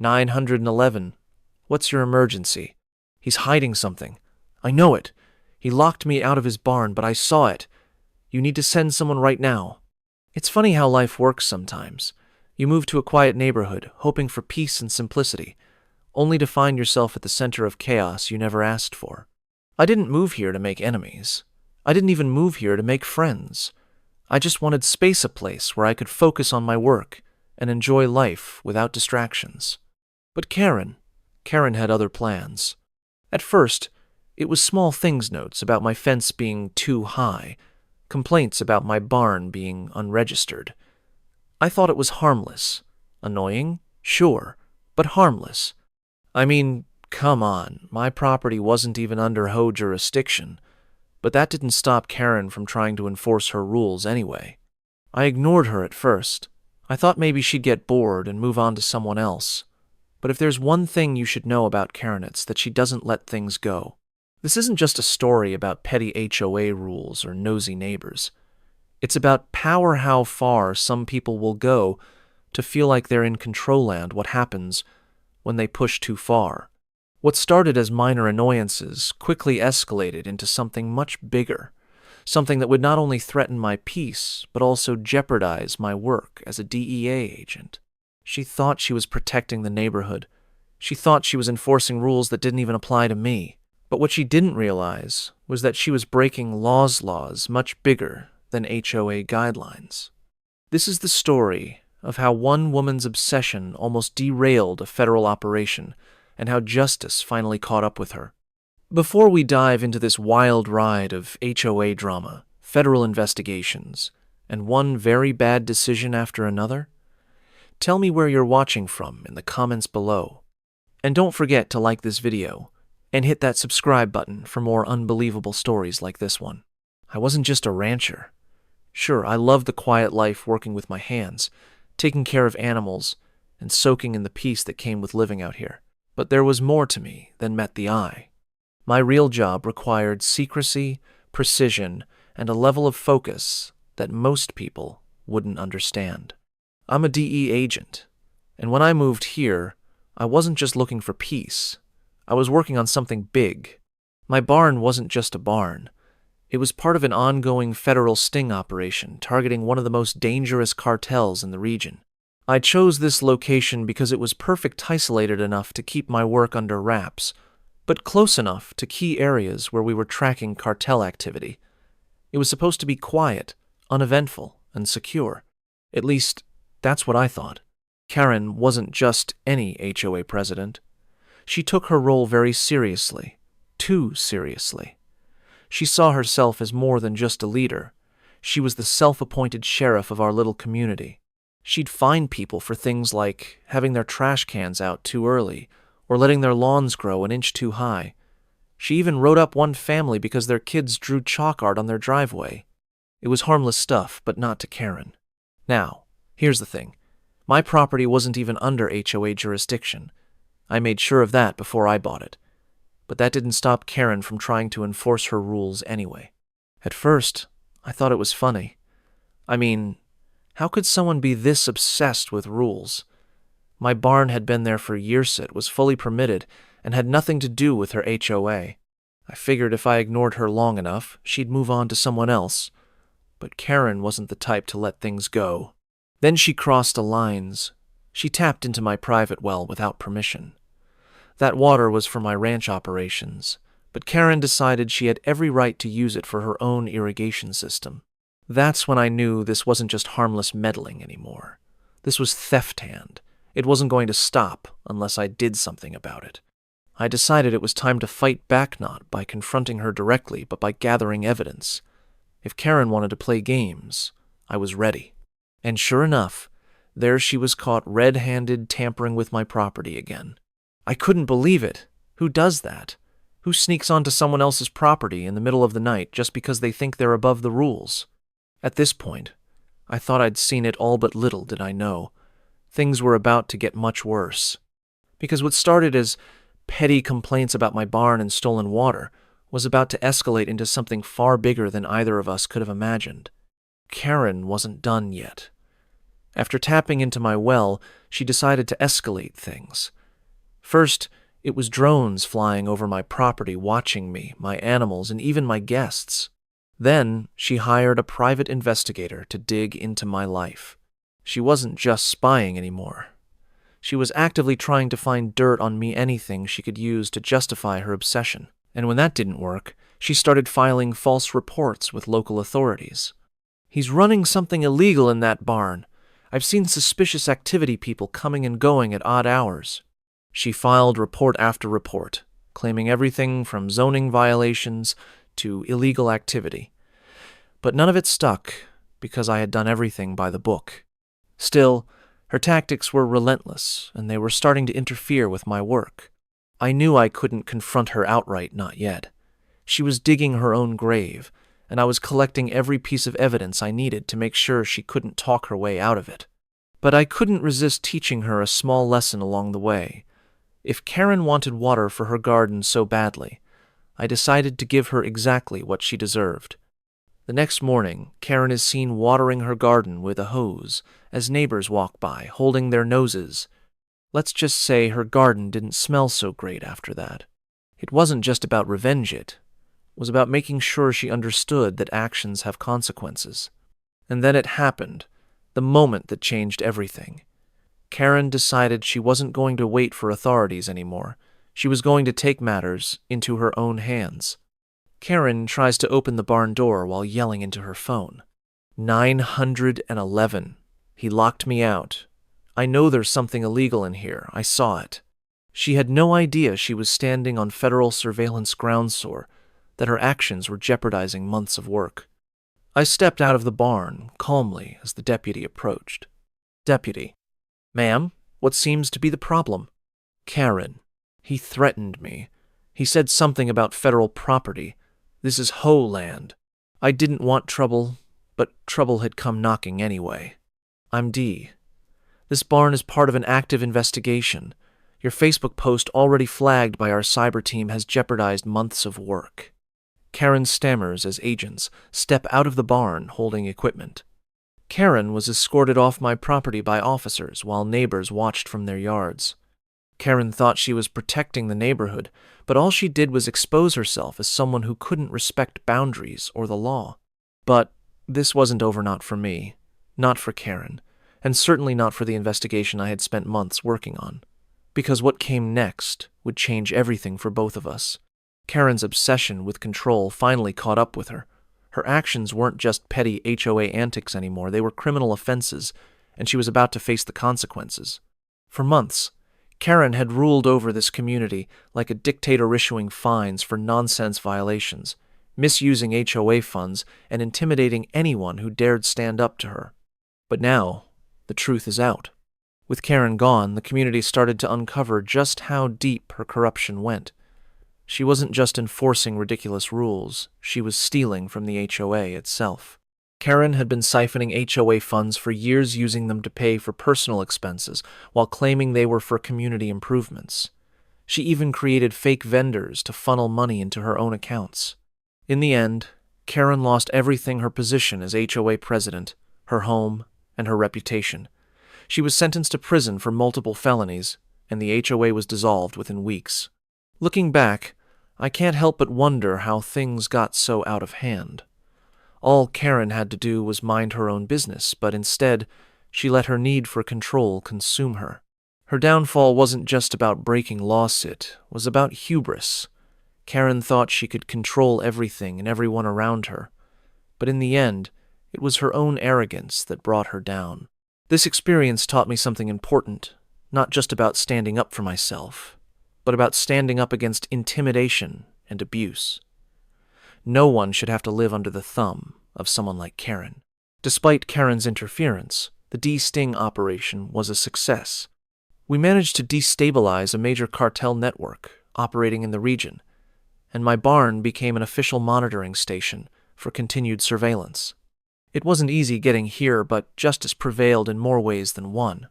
911. What's your emergency? He's hiding something. I know it. He locked me out of his barn, but I saw it. You need to send someone right now. It's funny how life works sometimes. You move to a quiet neighborhood, hoping for peace and simplicity, only to find yourself at the center of chaos you never asked for. I didn't move here to make enemies. I didn't even move here to make friends. I just wanted space, a place where I could focus on my work and enjoy life without distractions. But Karen had other plans. At first, it was small things notes about my fence being too high, complaints about my barn being unregistered. I thought it was harmless. Annoying? Sure, but harmless. I mean, come on, my property wasn't even under HOA jurisdiction, but that didn't stop Karen from trying to enforce her rules anyway. I ignored her at first. I thought maybe she'd get bored and move on to someone else. But if there's one thing you should know about Karen, it's that she doesn't let things go. This isn't just a story about petty HOA rules or nosy neighbors. It's about power, how far some people will go to feel like they're in control, and what happens when they push too far. What started as minor annoyances quickly escalated into something much bigger, something that would not only threaten my peace, but also jeopardize my work as a DEA agent. She thought she was protecting the neighborhood. She thought she was enforcing rules that didn't even apply to me. But what she didn't realize was that she was breaking laws much bigger than HOA guidelines. This is the story of how one woman's obsession almost derailed a federal operation, and how justice finally caught up with her. Before we dive into this wild ride of HOA drama, federal investigations, and one very bad decision after another, tell me where you're watching from in the comments below. And don't forget to like this video and hit that subscribe button for more unbelievable stories like this one. I wasn't just a rancher. Sure, I loved the quiet life working with my hands, taking care of animals, and soaking in the peace that came with living out here. But there was more to me than met the eye. My real job required secrecy, precision, and a level of focus that most people wouldn't understand. I'm a DE agent, and when I moved here, I wasn't just looking for peace. I was working on something big. My barn wasn't just a barn. It was part of an ongoing federal sting operation targeting one of the most dangerous cartels in the region. I chose this location because it was perfect, isolated enough to keep my work under wraps, but close enough to key areas where we were tracking cartel activity. It was supposed to be quiet, uneventful, and secure. At least, that's what I thought. Karen wasn't just any HOA president. She took her role very seriously, too seriously. She saw herself as more than just a leader. She was the self-appointed sheriff of our little community. She'd fine people for things like having their trash cans out too early or letting their lawns grow an inch too high. She even wrote up one family because their kids drew chalk art on their driveway. It was harmless stuff, but not to Karen. Now, here's the thing. My property wasn't even under HOA jurisdiction. I made sure of that before I bought it. But that didn't stop Karen from trying to enforce her rules anyway. At first, I thought it was funny. I mean, how could someone be this obsessed with rules? My barn had been there for years, it was fully permitted, and had nothing to do with her HOA. I figured if I ignored her long enough, she'd move on to someone else. But Karen wasn't the type to let things go. Then she crossed the lines. She tapped into my private well without permission. That water was for my ranch operations, but Karen decided she had every right to use it for her own irrigation system. That's when I knew this wasn't just harmless meddling anymore. This was theft hand. It wasn't going to stop unless I did something about it. I decided it was time to fight back, not by confronting her directly, but by gathering evidence. If Karen wanted to play games, I was ready. And sure enough, there she was caught red-handed tampering with my property again. I couldn't believe it. Who does that? Who sneaks onto someone else's property in the middle of the night just because they think they're above the rules? At this point, I thought I'd seen it all, but little did I know. Things were about to get much worse. Because what started as petty complaints about my barn and stolen water was about to escalate into something far bigger than either of us could have imagined. Karen wasn't done yet. After tapping into my well, she decided to escalate things. First, it was drones flying over my property watching me, my animals, and even my guests. Then, she hired a private investigator to dig into my life. She wasn't just spying anymore. She was actively trying to find dirt on me, anything she could use to justify her obsession. And when that didn't work, she started filing false reports with local authorities. "He's running something illegal in that barn. I've seen suspicious activity, people coming and going at odd hours." She filed report after report, claiming everything from zoning violations to illegal activity. But none of it stuck, because I had done everything by the book. Still, her tactics were relentless, and they were starting to interfere with my work. I knew I couldn't confront her outright, not yet. She was digging her own grave, and I was collecting every piece of evidence I needed to make sure she couldn't talk her way out of it. But I couldn't resist teaching her a small lesson along the way. If Karen wanted water for her garden so badly, I decided to give her exactly what she deserved. The next morning, Karen is seen watering her garden with a hose as neighbors walk by, holding their noses. Let's just say her garden didn't smell so great after that. It wasn't just about revenge, it was about making sure she understood that actions have consequences. And then it happened, the moment that changed everything. Karen decided she wasn't going to wait for authorities anymore. She was going to take matters into her own hands. Karen tries to open the barn door while yelling into her phone. 911. He locked me out. I know there's something illegal in here. I saw it. She had no idea she was standing on federal surveillance ground soar, that her actions were jeopardizing months of work. I stepped out of the barn, calmly, as the deputy approached. "Deputy." "Ma'am, what seems to be the problem?" "Karen. He threatened me. He said something about federal property. This is HOA land. I didn't want trouble, but trouble had come knocking anyway. I'm D. This barn is part of an active investigation. Your Facebook post already flagged by our cyber team has jeopardized months of work." Karen stammers as agents step out of the barn holding equipment. Karen was escorted off my property by officers while neighbors watched from their yards. Karen thought she was protecting the neighborhood, but all she did was expose herself as someone who couldn't respect boundaries or the law. But this wasn't over, not for me, not for Karen, and certainly not for the investigation I had spent months working on. Because what came next would change everything for both of us. Karen's obsession with control finally caught up with her. Her actions weren't just petty HOA antics anymore, they were criminal offenses, and she was about to face the consequences. For months, Karen had ruled over this community like a dictator, issuing fines for nonsense violations, misusing HOA funds, and intimidating anyone who dared stand up to her. But now, the truth is out. With Karen gone, the community started to uncover just how deep her corruption went. She wasn't just enforcing ridiculous rules, she was stealing from the HOA itself. Karen had been siphoning HOA funds for years, using them to pay for personal expenses, while claiming they were for community improvements. She even created fake vendors to funnel money into her own accounts. In the end, Karen lost everything: her position as HOA president, her home, and her reputation. She was sentenced to prison for multiple felonies, and the HOA was dissolved within weeks. Looking back, I can't help but wonder how things got so out of hand. All Karen had to do was mind her own business, but instead, she let her need for control consume her. Her downfall wasn't just about breaking laws, it was about hubris. Karen thought she could control everything and everyone around her, but in the end, it was her own arrogance that brought her down. This experience taught me something important, not just about standing up for myself, but about standing up against intimidation and abuse. No one should have to live under the thumb of someone like Karen. Despite Karen's interference, the de-sting operation was a success. We managed to destabilize a major cartel network operating in the region, and my barn became an official monitoring station for continued surveillance. It wasn't easy getting here, but justice prevailed in more ways than one.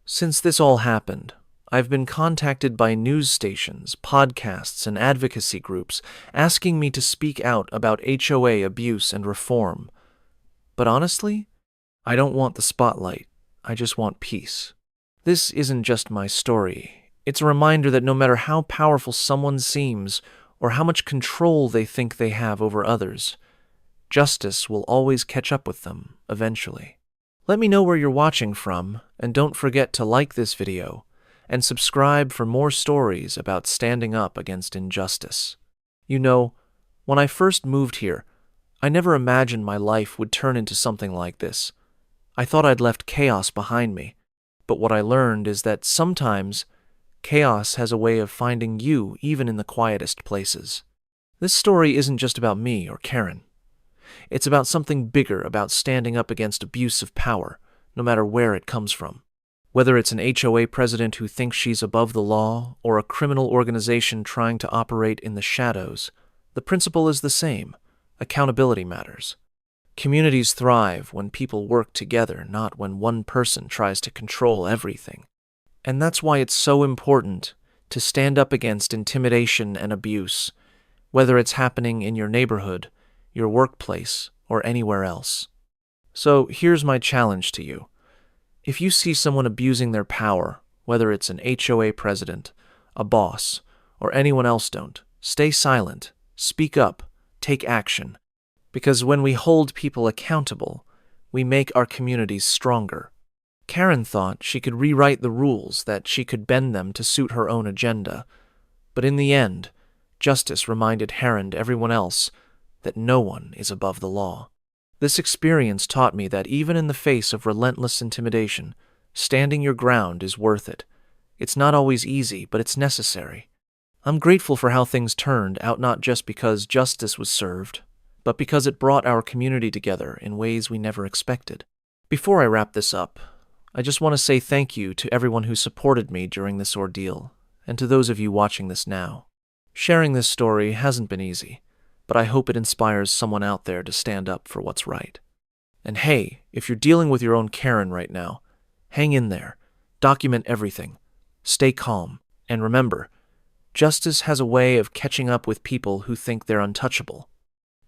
Since this all happened, I've been contacted by news stations, podcasts, and advocacy groups asking me to speak out about HOA abuse and reform. But honestly, I don't want the spotlight. I just want peace. This isn't just my story. It's a reminder that no matter how powerful someone seems or how much control they think they have over others, justice will always catch up with them eventually. Let me know where you're watching from, and don't forget to like this video and subscribe for more stories about standing up against injustice. You know, when I first moved here, I never imagined my life would turn into something like this. I thought I'd left chaos behind me, but what I learned is that sometimes chaos has a way of finding you even in the quietest places. This story isn't just about me or Karen. It's about something bigger, about standing up against abuse of power, no matter where it comes from. Whether it's an HOA president who thinks she's above the law or a criminal organization trying to operate in the shadows, the principle is the same. Accountability matters. Communities thrive when people work together, not when one person tries to control everything. And that's why it's so important to stand up against intimidation and abuse, whether it's happening in your neighborhood, your workplace, or anywhere else. So here's my challenge to you. If you see someone abusing their power, whether it's an HOA president, a boss, or anyone else, don't stay silent. Speak up. Take action. Because when we hold people accountable, we make our communities stronger. Karen thought she could rewrite the rules, that she could bend them to suit her own agenda. But in the end, justice reminded her and everyone else that no one is above the law. This experience taught me that even in the face of relentless intimidation, standing your ground is worth it. It's not always easy, but it's necessary. I'm grateful for how things turned out, not just because justice was served, but because it brought our community together in ways we never expected. Before I wrap this up, I just want to say thank you to everyone who supported me during this ordeal, and to those of you watching this now. Sharing this story hasn't been easy, but I hope it inspires someone out there to stand up for what's right. And hey, if you're dealing with your own Karen right now, hang in there, document everything, stay calm, and remember, justice has a way of catching up with people who think they're untouchable.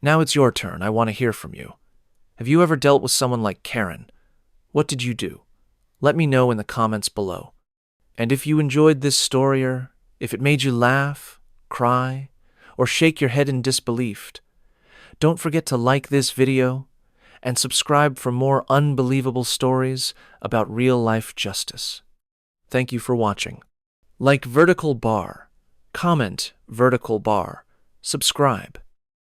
Now it's your turn. I want to hear from you. Have you ever dealt with someone like Karen? What did you do? Let me know in the comments below. And if you enjoyed this story, or if it made you laugh, cry, or shake your head in disbelief, don't forget to like this video and subscribe for more unbelievable stories about real-life justice. Thank you for watching. Like vertical bar, comment vertical bar, subscribe.